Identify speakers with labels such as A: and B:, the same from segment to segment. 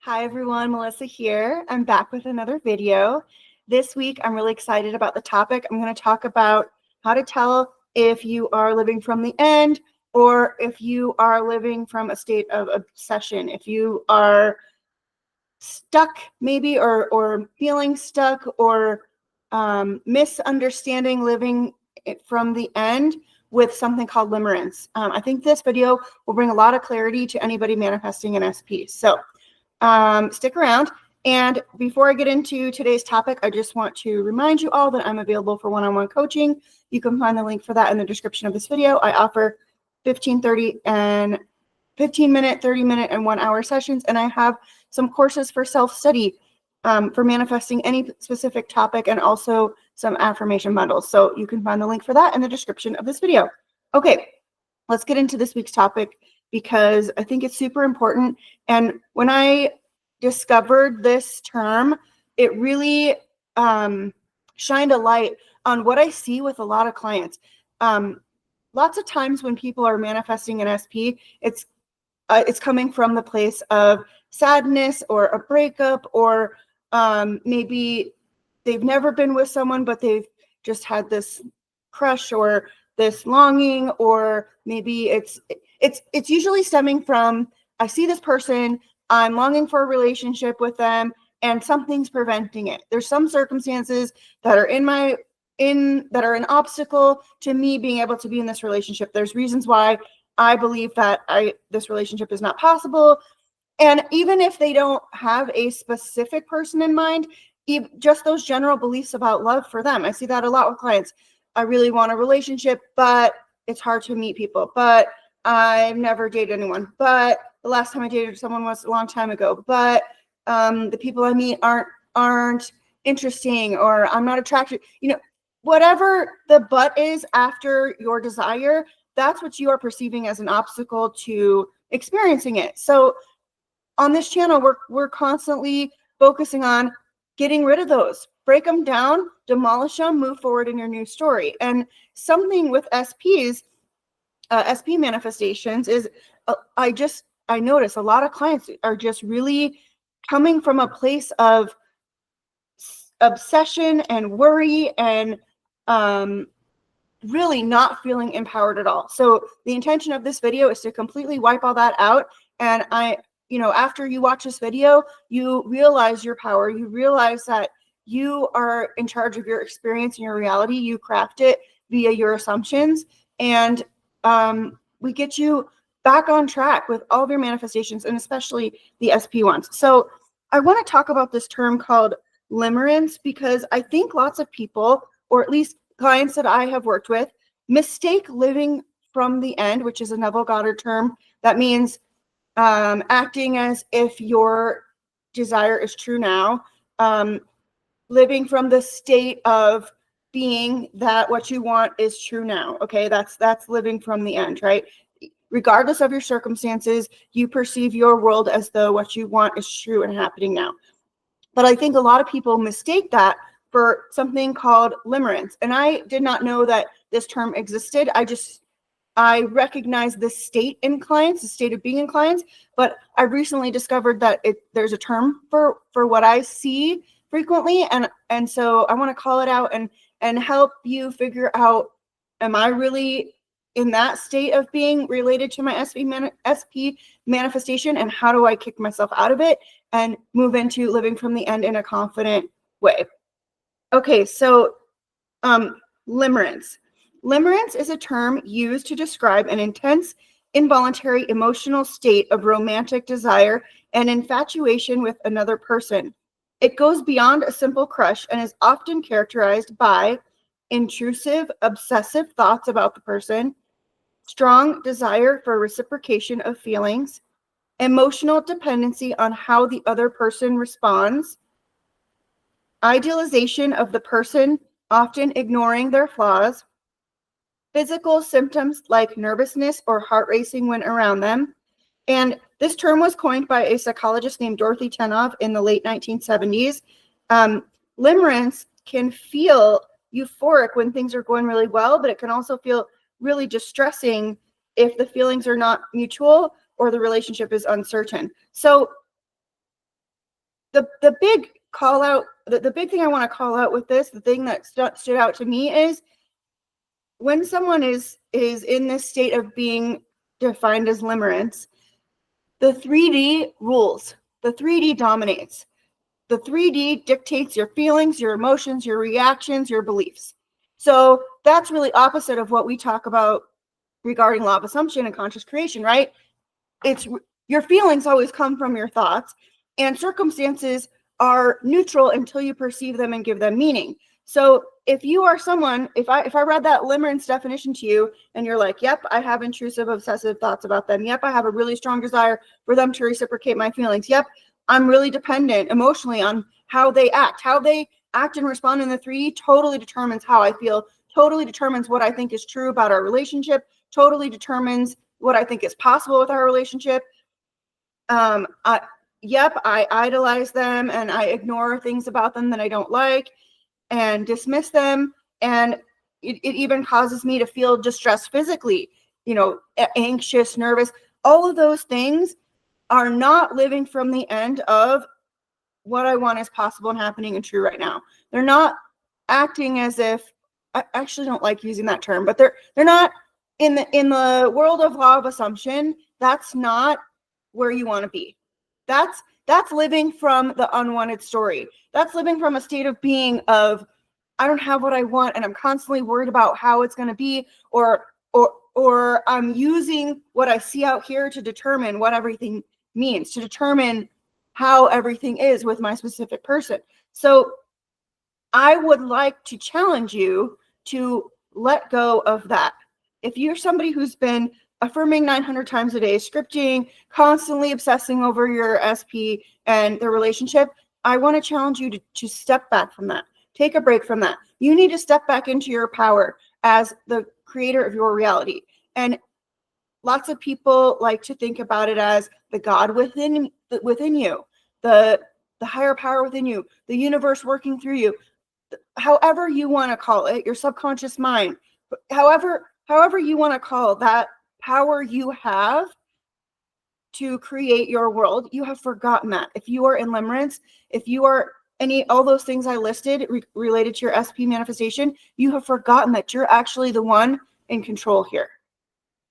A: Hi everyone, Melissa here. I'm back with another video. This week, I'm really excited about the topic. I'm going to talk about how to tell if you are living from the end or if you are living from a state of obsession. If you are stuck maybe or feeling stuck or misunderstanding living from the end with something called limerence. I think this video will bring a lot of clarity to anybody manifesting an SP. So stick around. And before I get into today's topic, I just want to remind you all that I'm available for one-on-one coaching. You can find the link for that in the description of this video. I offer 15, 30, and 15-minute, 30-minute, and 1-hour sessions. And I have some courses for self-study for manifesting any specific topic and also some affirmation bundles. So you can find the link for that in the description of this video. Okay, let's get into this week's topic because I think it's super important. And when I discovered this term, it really shined a light on what I see with a lot of clients. Lots of times when people are manifesting an SP, it's coming from the place of sadness or a breakup, or maybe they've never been with someone, but they've just had this crush or this longing, or maybe it's usually stemming from, I see this person, I'm longing for a relationship with them, and something's preventing it. There's some circumstances that are that are an obstacle to me being able to be in this relationship. There's reasons why I believe that this relationship is not possible. And even if they don't have a specific person in mind, just those general beliefs about love for them. I see that a lot with clients. I really want a relationship, but it's hard to meet people. But I've never dated anyone. But the last time I dated someone was a long time ago. But the people I meet aren't interesting, or I'm not attracted. You know, whatever the but is after your desire, that's what you are perceiving as an obstacle to experiencing it. So on this channel, we're constantly focusing on getting rid of those, break them down, demolish them, move forward in your new story. And something with SPs, SP manifestations is I notice a lot of clients are just really coming from a place of obsession and worry and really not feeling empowered at all. So the intention of this video is to completely wipe all that out. And after you watch this video, you realize your power. You realize that you are in charge of your experience and your reality. You craft it via your assumptions. And we get you back on track with all of your manifestations, and especially the SP ones. So I want to talk about this term called limerence, because I think lots of people, or at least clients that I have worked with, mistake living from the end, which is a Neville Goddard term. That means acting as if your desire is true now, living from the state of being that what you want is true now. Okay, that's living from the end, right? Regardless of your circumstances, you perceive your world as though what you want is true and happening now. But I think a lot of people mistake that for something called limerence. And I did not know that this term existed. I recognize this state in clients, the state of being in clients, but I recently discovered that there's a term for what I see frequently. And so I want to call it out and help you figure out, am I really in that state of being related to my SP manifestation, and how do I kick myself out of it and move into living from the end in a confident way? Okay, so limerence. Limerence is a term used to describe an intense, involuntary emotional state of romantic desire and infatuation with another person. It goes beyond a simple crush and is often characterized by intrusive, obsessive thoughts about the person, strong desire for reciprocation of feelings, emotional dependency on how the other person responds, idealization of the person, often ignoring their flaws, physical symptoms like nervousness or heart racing when around them. And this term was coined by a psychologist named Dorothy Tennov in the late 1970s. Limerence can feel euphoric when things are going really well, but it can also feel really distressing if the feelings are not mutual or the relationship is uncertain. So the big call out, the big thing I want to call out with this, the thing that stood out to me is when someone is in this state of being defined as limerence, the 3D rules. The 3D dominates. The 3D dictates your feelings, your emotions, your reactions, your beliefs. So that's really opposite of what we talk about regarding law of assumption and conscious creation, right? It's your feelings always come from your thoughts, and circumstances are neutral until you perceive them and give them meaning. So if you are someone, if I read that limerence definition to you and you're like, yep, I have intrusive obsessive thoughts about them. Yep, I have a really strong desire for them to reciprocate my feelings. Yep, I'm really dependent emotionally on how they act. How they act and respond in the 3D totally determines how I feel, totally determines what I think is true about our relationship, totally determines what I think is possible with our relationship. Yep, I idolize them and I ignore things about them that I don't like and dismiss them. And it even causes me to feel distressed physically, anxious, nervous. All of those things are not living from the end of what I want is possible and happening and true right now. They're not acting as if, I actually don't like using that term, but they're not in the world of law of assumption. That's not where you want to be. That's living from the unwanted story. That's living from a state of being of, I don't have what I want and I'm constantly worried about how it's going to be, or I'm using what I see out here to determine what everything means, to determine how everything is with my specific person. So I would like to challenge you to let go of that. If you're somebody who's been affirming 900 times a day, scripting, constantly obsessing over your SP and the relationship, I want to challenge you to step back from that. Take a break from that. You need to step back into your power as the creator of your reality. And lots of people like to think about it as the God within you, the higher power within you, the universe working through you, however you want to call it, your subconscious mind, however you want to call that power you have to create your world. You have forgotten that. If you are in limerence, if you are all those things I listed related to your SP manifestation, you have forgotten that you're actually the one in control here.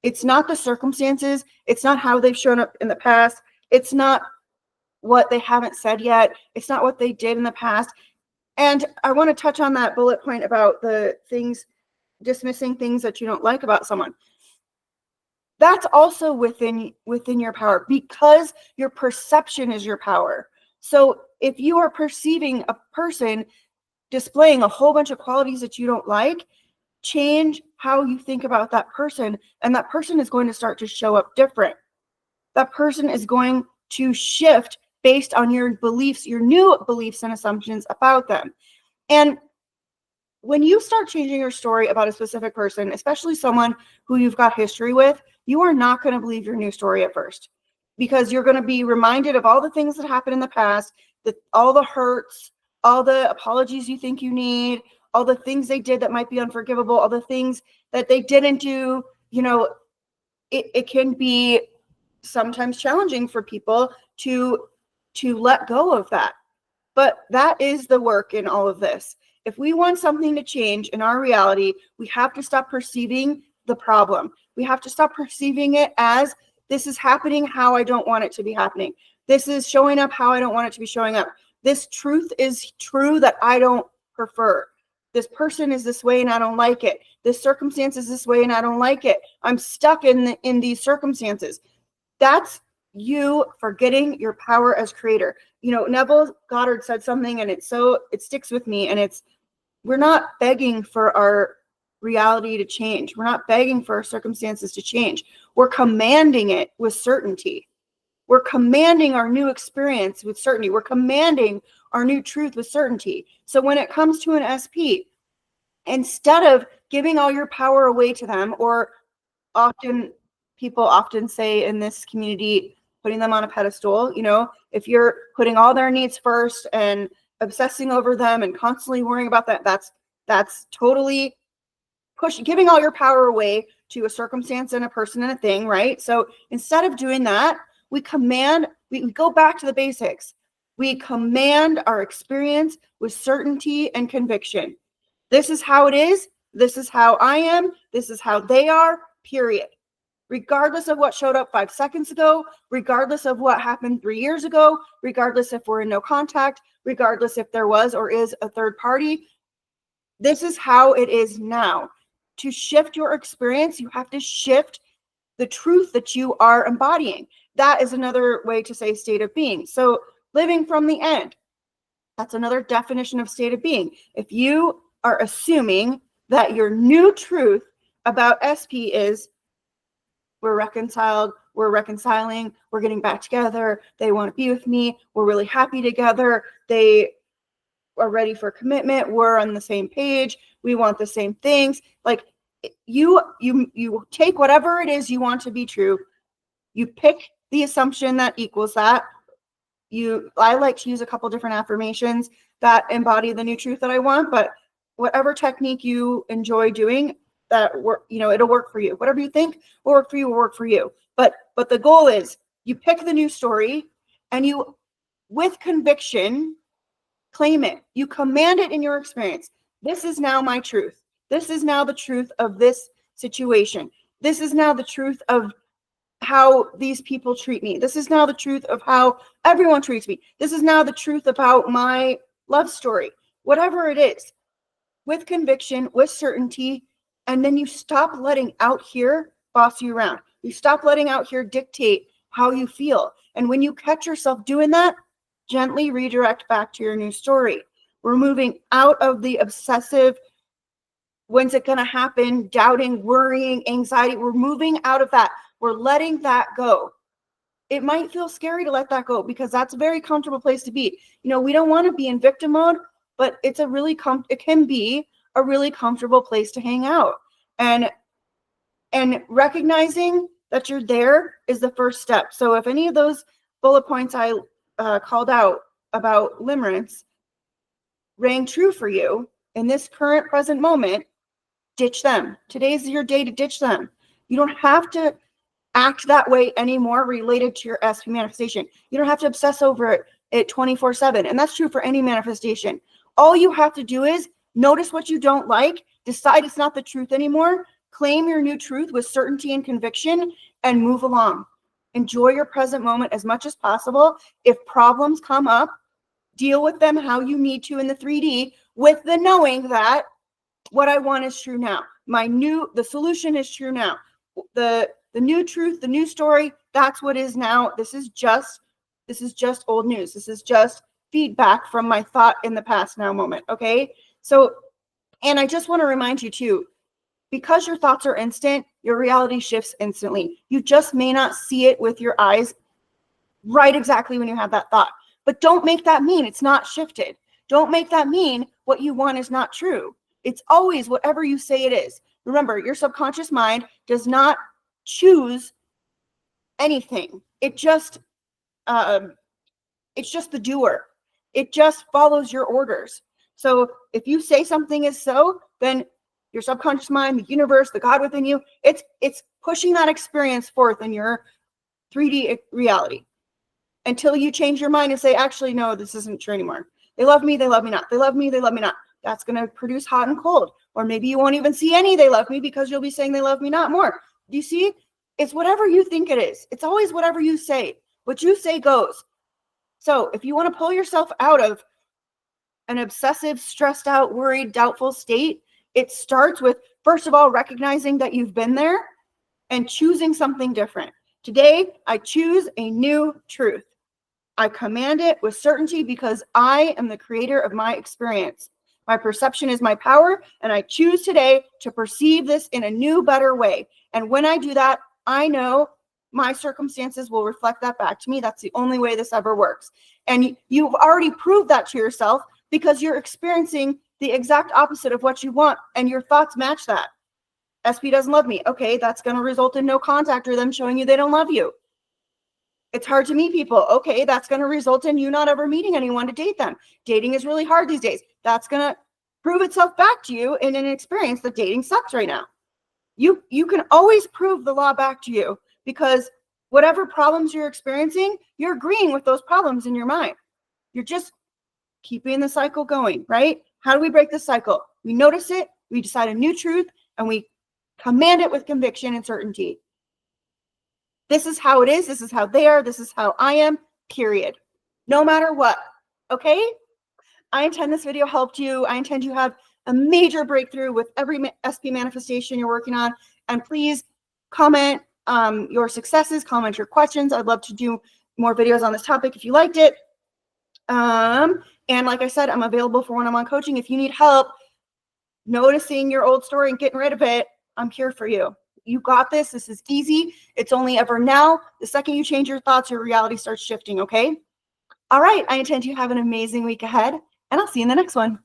A: It's not the circumstances. It's not how they've shown up in the past. It's not what they haven't said yet. It's not what they did in the past. And I want to touch on that bullet point about the things, dismissing things that you don't like about someone. That's also within your power, because your perception is your power. So if you are perceiving a person displaying a whole bunch of qualities that you don't like, change how you think about that person, and that person is going to start to show up different. That person is going to shift based on your beliefs, your new beliefs and assumptions about them. And when you start changing your story about a specific person, especially someone who you've got history with, you are not going to believe your new story at first, because you're going to be reminded of all the things that happened in the past, all the hurts, all the apologies you think you need, all the things they did that might be unforgivable, all the things that they didn't do. It can be sometimes challenging for people to let go of that. But that is the work in all of this. If we want something to change in our reality, we have to stop perceiving the problem. We have to stop perceiving it as, this is happening how I don't want it to be happening. This is showing up how I don't want it to be showing up. This truth is true that I don't prefer. This person is this way and I don't like it. This circumstance is this way and I don't like it. I'm stuck in these circumstances. That's you forgetting your power as creator. Neville Goddard said something, and it sticks with me, and it's, we're not begging for our reality to change. We're not begging for our circumstances to change. We're commanding it with certainty. We're commanding our new experience with certainty. We're commanding our new truth with certainty. So when it comes to an SP, instead of giving all your power away to them, or people often say in this community, putting them on a pedestal, if you're putting all their needs first and obsessing over them and constantly worrying about that, that's totally giving all your power away to a circumstance and a person and a thing, right? So instead of doing that, we go back to the basics. We command our experience with certainty and conviction. This is how it is. This is how I am. This is how they are, period. Regardless of what showed up 5 seconds ago, regardless of what happened 3 years ago, regardless if we're in no contact, regardless if there was or is a third party, this is how it is now. To shift your experience, you have to shift the truth that you are embodying. That is another way to say state of being. So living from the end, that's another definition of state of being. If you are assuming that your new truth about SP is we're reconciled, we're reconciling, we're getting back together, they want to be with me, we're really happy together, they are ready for commitment, we're on the same page, we want the same things. Like you take whatever it is you want to be true, you pick the assumption that equals that. I like to use a couple different affirmations that embody the new truth that I want, but whatever technique you enjoy doing, that work, it'll work for you. Whatever you think will work for you, will work for you. But the goal is you pick the new story and you, with conviction, claim it. You command it in your experience. This is now my truth. This is now the truth of this situation. This is now the truth of how these people treat me. This is now the truth of how everyone treats me. This is now the truth about my love story. Whatever it is, with conviction, with certainty, and then you stop letting out here boss you around. You stop letting out here dictate how you feel. And when you catch yourself doing that, gently redirect back to your new story. We're moving out of the obsessive, when's it going to happen, doubting, worrying, anxiety. We're moving out of that. We're letting that go. It might feel scary to let that go because that's a very comfortable place to be. We don't want to be in victim mode, but it can be a really comfortable place to hang out. And recognizing that you're there is the first step. So if any of those bullet points I called out about limerence rang true for you in this current present moment, ditch them. Today's your day to ditch them. You don't have to act that way anymore related to your SP manifestation. You don't have to obsess over it 24/7. And that's true for any manifestation. All you have to do is notice what you don't like, decide it's not the truth anymore, claim your new truth with certainty and conviction, and move along. Enjoy your present moment as much as possible. If problems come up, deal with them how you need to in the 3D with the knowing that what I want is true now. The solution is true now. The new truth, the new story, that's what is now. This is just old news. This is just feedback from my thought in the past now moment. Okay. So, and I just want to remind you too, because your thoughts are instant, your reality shifts instantly. You just may not see it with your eyes right exactly when you have that thought, but don't make that mean it's not shifted. Don't make that mean what you want is not true. It's always whatever you say it is. Remember, your subconscious mind does not choose anything. It's just the doer. It just follows your orders. So if you say something is so, then your subconscious mind, the universe, the God within you, it's pushing that experience forth in your 3D reality until you change your mind and say, actually, no, this isn't true anymore. They love me not. They love me not. That's going to produce hot and cold. Or maybe you won't even see any they love me because you'll be saying they love me not more. Do you see? It's whatever you think it is. It's always whatever you say. What you say goes. So if you want to pull yourself out of an obsessive, stressed out, worried, doubtful state, it starts with, first of all, recognizing that you've been there and choosing something different. Today, I choose a new truth. I command it with certainty because I am the creator of my experience. My perception is my power, and I choose today to perceive this in a new, better way. And when I do that, I know my circumstances will reflect that back to me. That's the only way this ever works. And you've already proved that to yourself because you're experiencing the exact opposite of what you want, and your thoughts match that. SP doesn't love me. Okay, that's going to result in no contact or them showing you they don't love you. It's hard to meet people. Okay, that's going to result in you not ever meeting anyone to date them. Dating is really hard these days. That's going to prove itself back to you in an experience that dating sucks right now. You can always prove the law back to you because whatever problems you're experiencing, you're agreeing with those problems in your mind. You're just keeping the cycle going, right? How do we break the cycle? We notice it, we decide a new truth, and we command it with conviction and certainty. This is how it is. This is how they are. This is how I am, period. No matter what, okay? I intend this video helped you. I intend you have a major breakthrough with every SP manifestation you're working on. And please comment your successes, comment your questions. I'd love to do more videos on this topic if you liked it. And like I said, I'm available for one-on-one coaching. If you need help noticing your old story and getting rid of it, I'm here for you. You got this. This is easy. It's only ever now. The second you change your thoughts, your reality starts shifting, okay? All right. I intend you have an amazing week ahead, and I'll see you in the next one.